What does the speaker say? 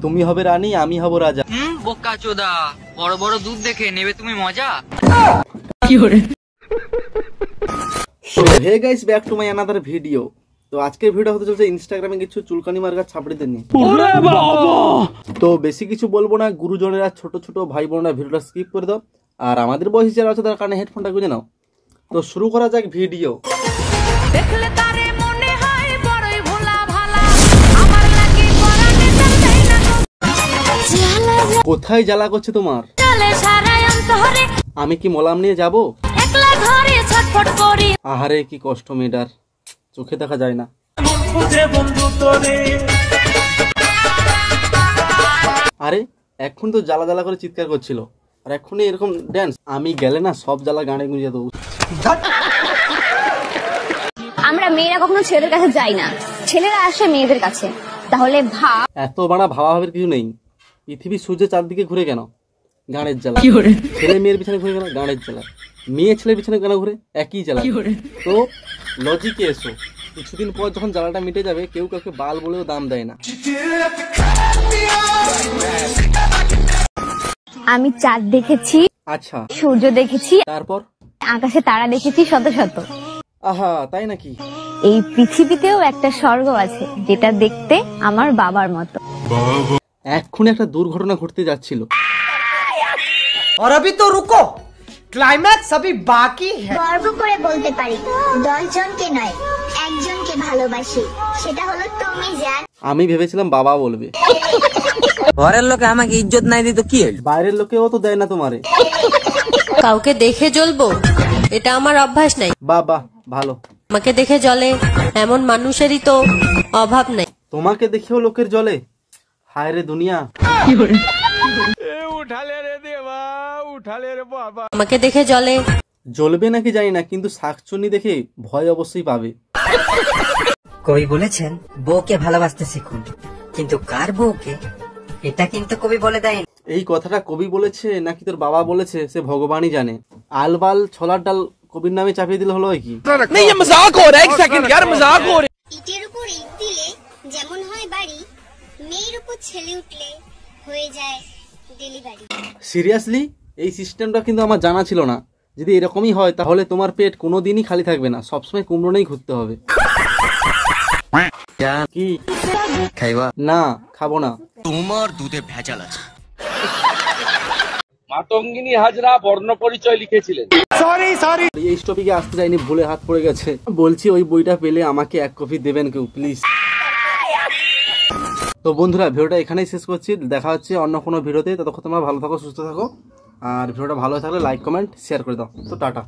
তুমি হবে রানী, আমি হব রাজা। বোকা চোদা, বড় বড় দুধ দেখে নেবে তুমি মজা। Hey guys, back to my another video. তো আজকের ভিডিও হতে চলছে ইনস্টাগ্রামে কিছু চুলকানি মার্কা ছাপড়িদের নিয়ে। তো বেশি কিছু বলবো না, গুরুজনেরা ছোট ছোট ভাই বোনেরা ভিডিওটা স্কিপ করে দাও, আর আমাদের বয়সী যারা আছে তার কারণে হেডফোনটা গুঁজে নাও। তো শুরু করা যাক ভিডিও। কোথায় জ্বালা করছে তোমার? আমি কি মলাম নিয়ে যাব? আহারে কি কষ্ট মেয়েটার, চোখে দেখা যায় না। আরে এখন তো জ্বালা জ্বালা করে চিৎকার করছিল, আর এখনই এরকম ড্যান্স। আমি গেলে না সব জ্বালা গানে গুঁজে দেবো। আমরা মেয়েরা কখনো ছেলেদের কাছে যাই না, ছেলেরা আসে মেয়েদের কাছে। তাহলে ভাব, এত বাড়া ভাবাভাবির কিছু নেই। পৃথিবী সূর্যের চারদিকে ঘুরে কেন? গানের জ্বালা। ছেলে মেয়ের পিছনে ঘুরে কেন? গানের জ্বালা। মেয়ে ছেলের পিছনে কেন ঘুরে? একই জ্বালা। তো লজিকে এসো, কিছুদিন পর যখন জ্বালাটা মিটে যাবে কেউ কাউকে বাল বলেও দাম দেয় না। আমি চাঁদ দেখেছি, আচ্ছা সূর্য দেখেছি, তারপর আকাশে তারা দেখেছি শত শত। আহা তাই নাকি? এই পৃথিবীতেও একটা স্বর্গ আছে যেটা দেখতে আমার বাবার মতো। এক্ষুনি একটা দুর্ঘটনা ঘটতে যাচ্ছিল। और अभी तो रुको, क्लाइमैक्स अभी बाकी है। গর্ব করে বলতে পারি 10 জনকে নয়, একজনকে ভালোবাসি, সেটা হলো তুমি জান। আমি ভেবেছিলাম বাবা বলবে। ঘরের লোকে আমাকে ইজ্জত নাই দিত কি হল? বাইরের লোকেও তো দেয় না তোমারে। কাউকে দেখে জ্বলবো এটা আমার অভ্যাস নাই। বাবা ভালো। আমাকে দেখে জ্বলে এমন মানুষেরই তো অভাব নাই। তোমাকে দেখেও লোকের জ্বলে? হায় রে দুনিয়া। আমাকে দেখে জ্বলে। জ্বলবে নাকি জানি না, কিন্তু শাকচুন্নি দেখে ভয় অবশ্যই পাবে। কবি বলেছেন বউকে ভালোবাসতে শিখুন, কিন্তু কার বউকে এটা কিন্তু কবি বলে দেয়। এই কথাটা কবি বলেছে নাকি তোর বাবা বলেছে সে ভগবানই জানে। আলবাল ছোলার ডাল কবির নামে চাপিয়ে দিলে হলো কি? ইটের উপর ইট দিলে যেমন হয় বাড়ি, মেয়ের উপর ছেলে উঠলে হয়ে যায় ডেলিভারি। সিরিয়াসলি এই সিস্টেমটা কিন্তু আমার জানা ছিল না। যদি এরকমই হয় তাহলে তোমার পেট কোনোদিনই খালি থাকবে না, সবসময় কুমড়ো নেই ঘুরতে হবে। কি খাইবা? না খাবো না। তোমার দুধে ভেজাল আছে। মাতঙ্গিনী হাজরা বর্ণ পরিচয় লিখেছিলেন। এই টপিকে আসতে যাইনি, ভুলে হাত পড়ে গেছে। বলছি ওই বইটা পেলে আমাকে 1 কপি দেবেন কেউ প্লিজ। তো বন্ধুরা ভিডিওটা এখানেই শেষ করছি, দেখা হচ্ছে অন্য কোনো ভিডিওতে। ততক্ষণ তোমরা ভালো থাকো, সুস্থ থাকো, আর ভিডিওটা ভালো থাকলে লাইক কমেন্ট শেয়ার করে দাও। তো টাটা।